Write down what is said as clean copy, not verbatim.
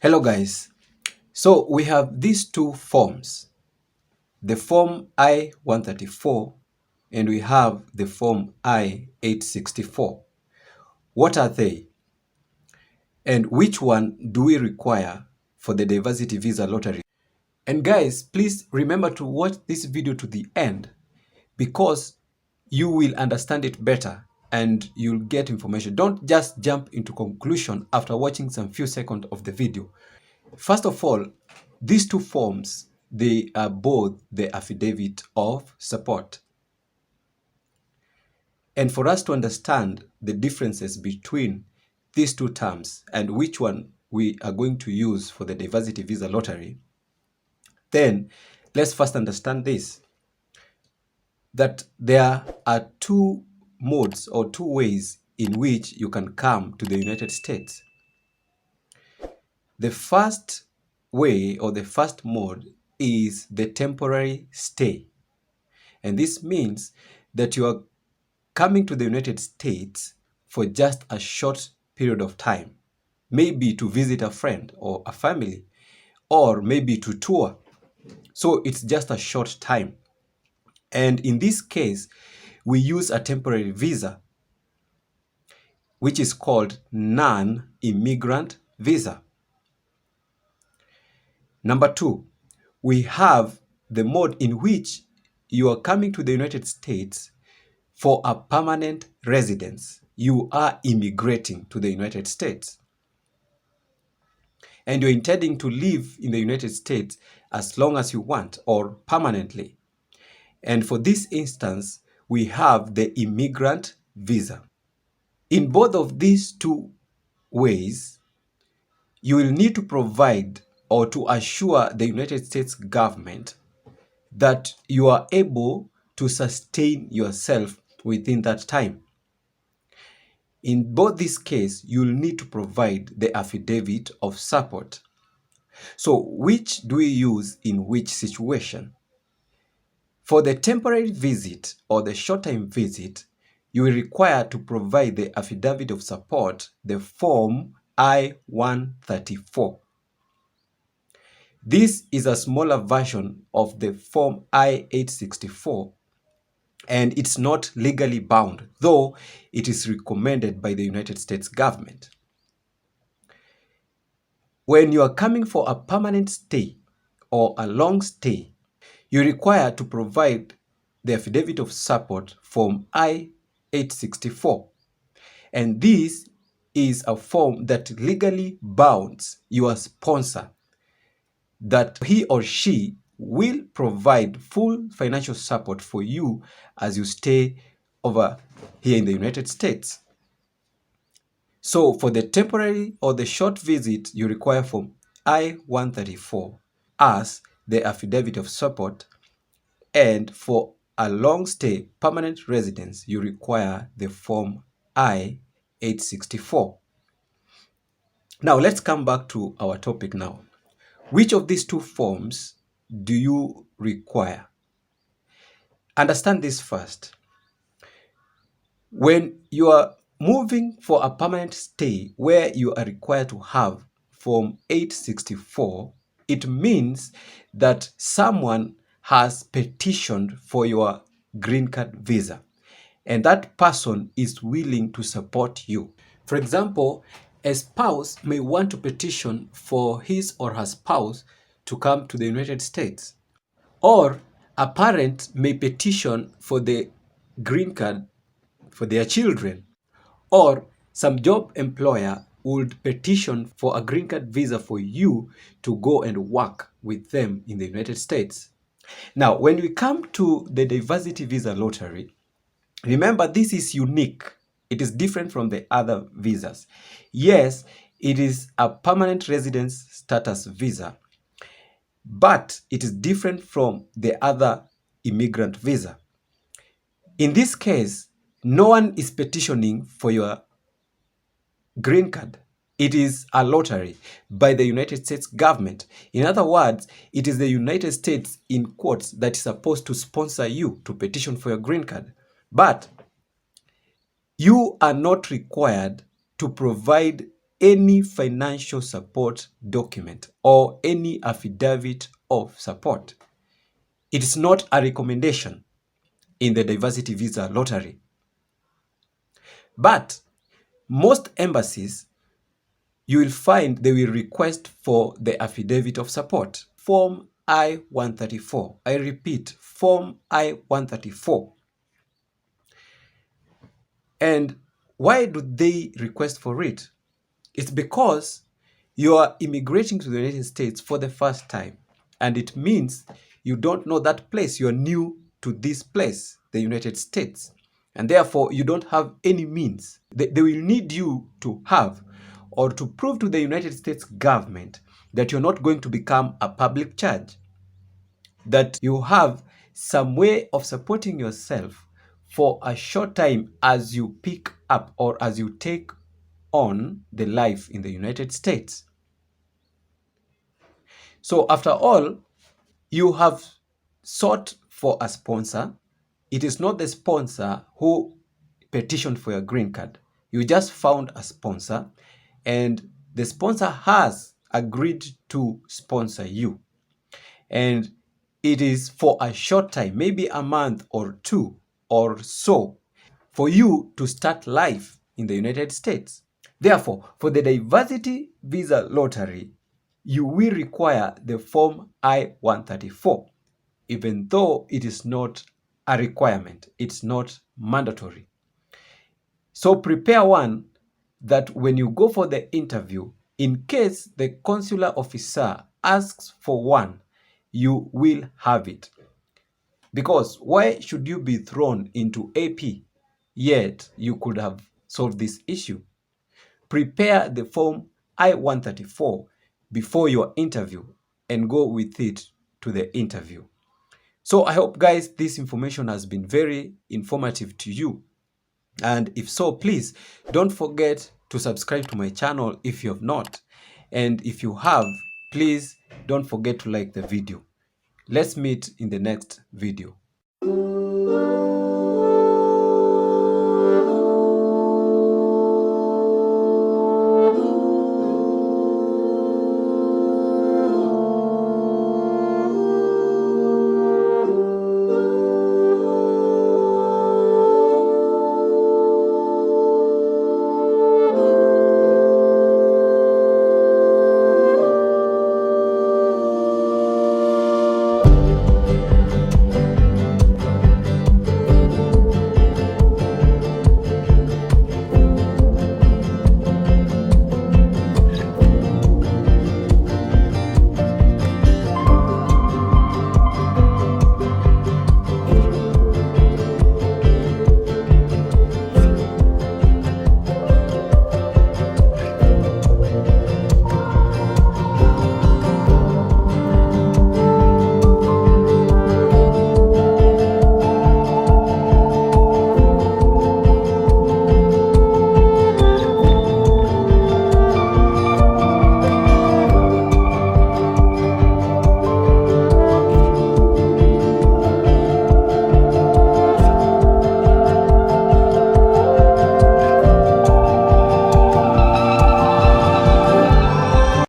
Hello guys, so we have these two forms, the form I-134 and we have the form I-864. What are they and which one do we require for the diversity visa lottery? And guys, please remember to watch this video to the end because you will understand it better and you'll get information. Don't just jump into conclusion after watching some few seconds of the video. First of all, these two forms, they are both the affidavit of support. And for us to understand the differences between these two terms and which one we are going to use for the diversity visa lottery, then let's first understand this, that there are two modes or two ways in which you can come to the United States. The first way or the first mode is the temporary stay. And this means that you are coming to the United States for just a short period of time, maybe to visit a friend or a family, or maybe to tour. So it's just a short time. And in this case, we use a temporary visa, which is called non-immigrant visa. Number two, we have the mode in which you are coming to the United States for a permanent residence. You are immigrating to the United States. And you're intending to live in the United States as long as you want or permanently. And for this instance, we have the immigrant visa. In both of these two ways, you will need to provide or to assure the United States government that you are able to sustain yourself within that time. In both these cases, you'll need to provide the affidavit of support. So which do we use in which situation? For the temporary visit or the short-time visit, you will require to provide the affidavit of support, the form I-134. This is a smaller version of the form I-864 and it's not legally bound, though it is recommended by the United States government. When you are coming for a permanent stay or a long stay, you require to provide the affidavit of support form I-864. And this is a form that legally bounds your sponsor that he or she will provide full financial support for you as you stay over here in the United States. So for the temporary or the short visit, you require form I-134 as the affidavit of support, and for a long stay permanent residence, you require the form I-864. Now let's come back to our topic now. Which of these two forms do you require? Understand this first. When you are moving for a permanent stay where you are required to have form 864, it means that someone has petitioned for your green card visa and that person is willing to support you. For example, a spouse may want to petition for his or her spouse to come to the United States, or a parent may petition for the green card for their children, or some job employer would petition for a green card visa for you to go and work with them in the United States. Now, when we come to the diversity visa lottery, remember this is unique. It is different from the other visas. Yes, it is a permanent residence status visa, but it is different from the other immigrant visa. In this case, no one is petitioning for your green card. It is a lottery by the United States government. In other words, it is the United States, in quotes, that is supposed to sponsor you to petition for your green card. But you are not required to provide any financial support document or any affidavit of support. It is not a recommendation in the diversity visa lottery. But most embassies, you will find they will request for the affidavit of support, Form I-134. I repeat, Form I-134. And why do they request for it? It's because you are immigrating to the United States for the first time, and it means you don't know that place. You're new to this place, the United States, and therefore you don't have any means. They will need you to have or to prove to the United States government that you're not going to become a public charge, that you have some way of supporting yourself for a short time as you pick up or as you take on the life in the United States. So after all, you have sought for a sponsor. It is not the sponsor who petitioned for your green card. You just found a sponsor, and the sponsor has agreed to sponsor you. And it is for a short time, maybe a month or two or so, for you to start life in the United States. Therefore, for the diversity visa lottery, you will require the Form I-134, even though it is not a requirement, it's not mandatory. So prepare one that when you go for the interview, in case the consular officer asks for one, you will have it. Because why should you be thrown into AP, yet you could have solved this issue? Prepare the Form I-134 before your interview and go with it to the interview. So I hope, guys, this information has been very informative to you. And if so, please don't forget to subscribe to my channel if you have not. And if you have, please don't forget to like the video. Let's meet in the next video.